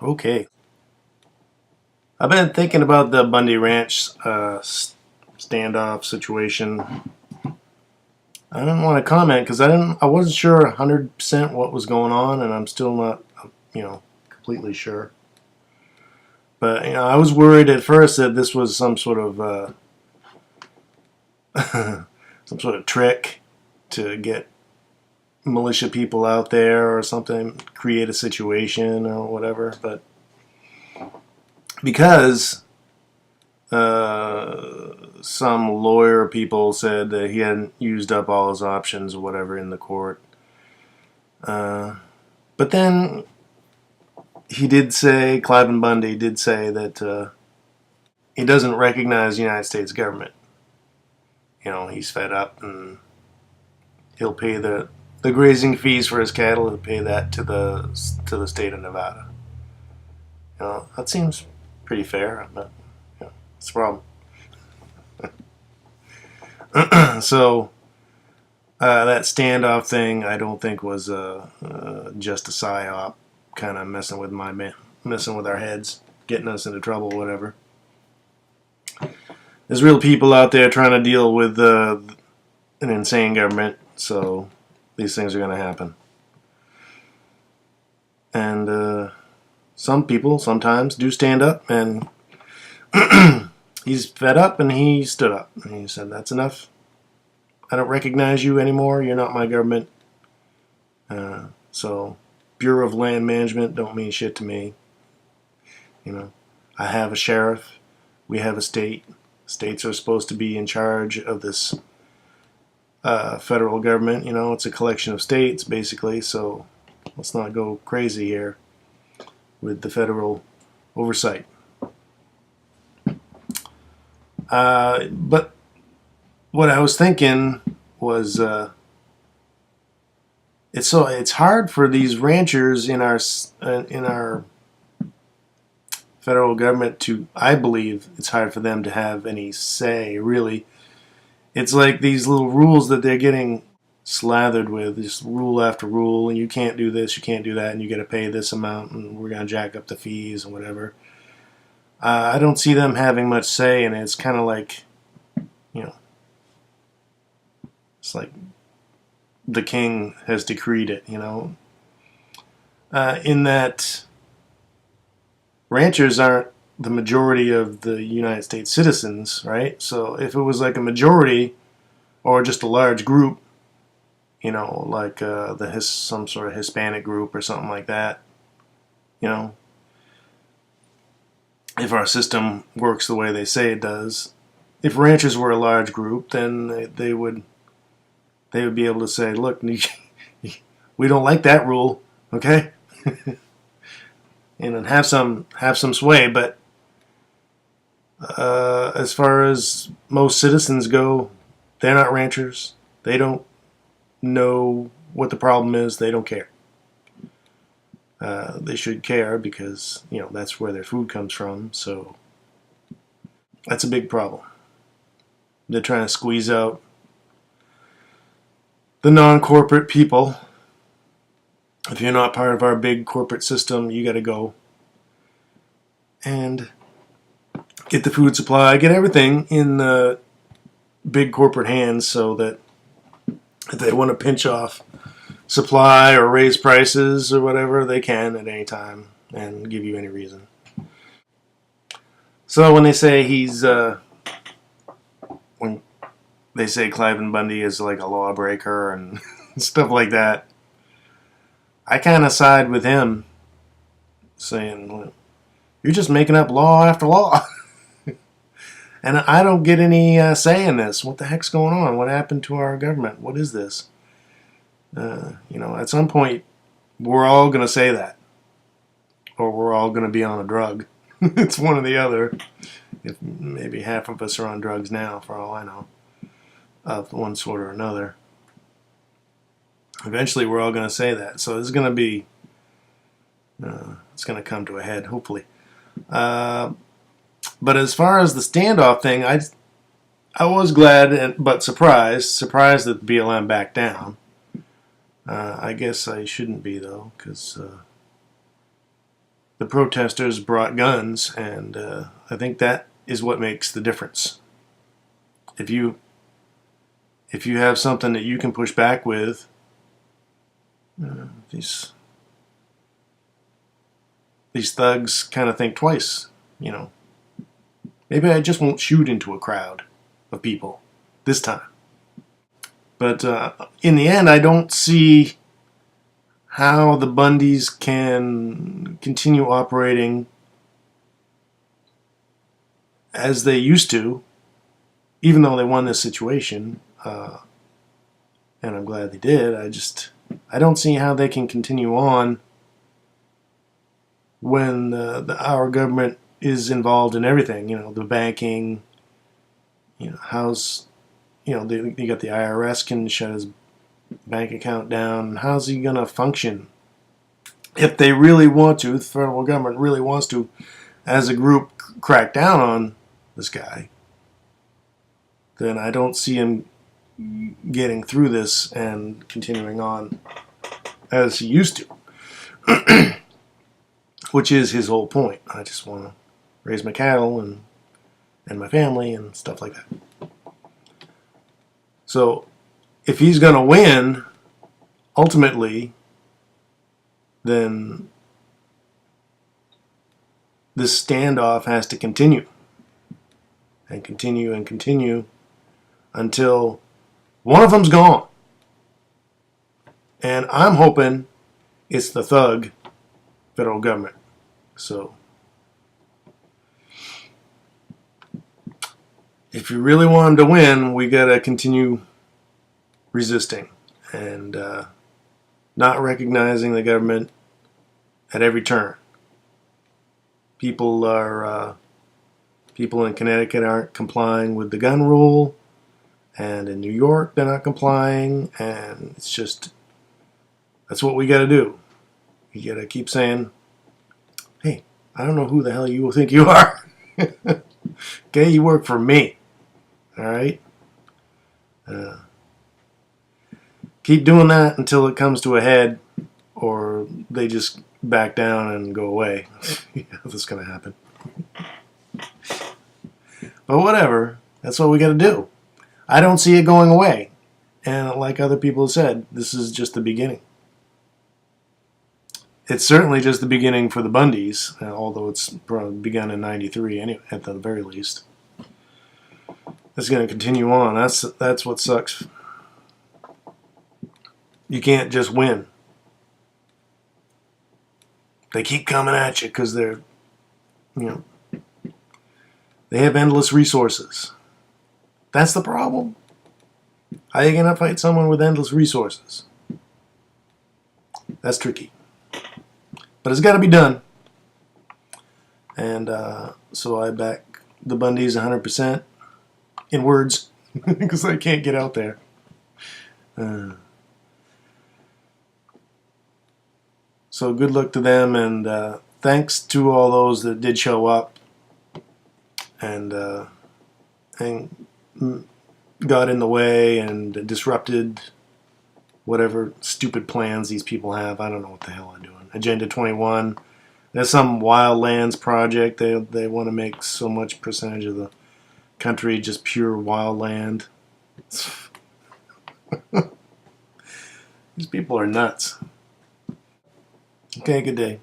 Okay. I've been thinking about the Bundy Ranch standoff situation. I didn't want to comment because I wasn't sure 100% what was going on, and I'm still not, completely sure. But I was worried at first that this was some sort of some sort of trick to get militia people out there or something, create a situation or whatever. But because some lawyer people said that he hadn't used up all his options or whatever in the court. But then he did say, Cliven Bundy did say that he doesn't recognize the United States government. He's fed up and he'll pay the grazing fees for his cattle. He'll pay that to the state of Nevada. That seems pretty fair, but it's a problem. So that standoff thing, I don't think was just a psyop, kind of messing with our heads, getting us into trouble, whatever. There's real people out there trying to deal with an insane government, so these things are going to happen. And some people sometimes do stand up, and he's fed up, and he stood up. And he said, "That's enough. I don't recognize you anymore. You're not my government. So Bureau of Land Management don't mean shit to me. I have a sheriff. We have a state. States are supposed to be in charge of this federal government. It's a collection of states, basically. So let's not go crazy here with the federal oversight." But what I was thinking was it's hard for these ranchers in our federal government to, I believe it's hard for them to have any say, really. It's like these little rules that they're getting slathered with, just rule after rule, and you can't do this, you can't do that, and you got to pay this amount, and we're going to jack up the fees and whatever. I don't see them having much say in it. It's kind of like, it's like the king has decreed it, in that ranchers aren't the majority of the United States citizens, right? So if it was like a majority or just a large group, like some sort of Hispanic group or something like that, if our system works the way they say it does, if ranchers were a large group, then they would be able to say, "Look, we don't like that rule, okay?" and have some sway. But as far as most citizens go, they're not ranchers. They don't know what the problem is. They don't care. They should care because that's where their food comes from. So that's a big problem. They're trying to squeeze out the non-corporate people. If you're not part of our big corporate system, you got to go and get the food supply, get everything in the big corporate hands, so that if they want to pinch off supply or raise prices or whatever, they can at any time and give you any reason. So when they say when they say Cliven Bundy is like a lawbreaker and stuff like that, I kind of side with him, saying, "You're just making up law after law." And I don't get any say in this. What the heck's going on? What happened to our government? What is this? At some point, we're all going to say that. Or we're all going to be on a drug. It's one or the other. If maybe half of us are on drugs now, for all I know, of one sort or another. Eventually, we're all going to say that. So it's going to be, it's going to come to a head, hopefully. But as far as the standoff thing, I was glad but surprised that the BLM backed down. I guess I shouldn't be, though, because the protesters brought guns, and I think that is what makes the difference. If you have something that you can push back with, these thugs kind of think twice. Maybe I just won't shoot into a crowd of people this time. But in the end, I don't see how the Bundys can continue operating as they used to, even though they won this situation, and I'm glad they did. I don't see how they can continue on when our government is involved in everything. The banking, how's, you got the IRS can shut his bank account down. How's he going to function if they really want to, if the federal government really wants to, as a group, crack down on this guy? Then I don't see him getting through this and continuing on as he used to, which is his whole point. I just want to raise my cattle and my family and stuff like that. So if he's going to win, ultimately, then this standoff has to continue and continue and continue until one of them's gone. And I'm hoping it's the thug federal government. So if you really want him to win, we got to continue resisting and not recognizing the government at every turn. People in Connecticut aren't complying with the gun rule, and in New York they're not complying, and it's just, that's what we got to do. You got to keep saying, hey, I don't know who the hell you think you are. Okay, you work for me. All right? Keep doing that until it comes to a head, or they just back down and go away. Yeah, that's going to happen. But whatever, that's what we got to do. I don't see it going away. And like other people have said, this is just the beginning. It's certainly just the beginning for the Bundys, although it's probably begun in '93 anyway, at the very least. It's going to continue on. That's what sucks. You can't just win. They keep coming at you because they're, they have endless resources. That's the problem. How are you going to fight someone with endless resources? That's tricky. But it's got to be done. And so I back the Bundys 100% in words because I can't get out there. So good luck to them, and thanks to all those that did show up and got in the way and disrupted whatever stupid plans these people have. I don't know what the hell they're doing. Agenda 21. There's some wildlands project. They want to make so much percentage of the country just pure wildland. These people are nuts. Okay, good day.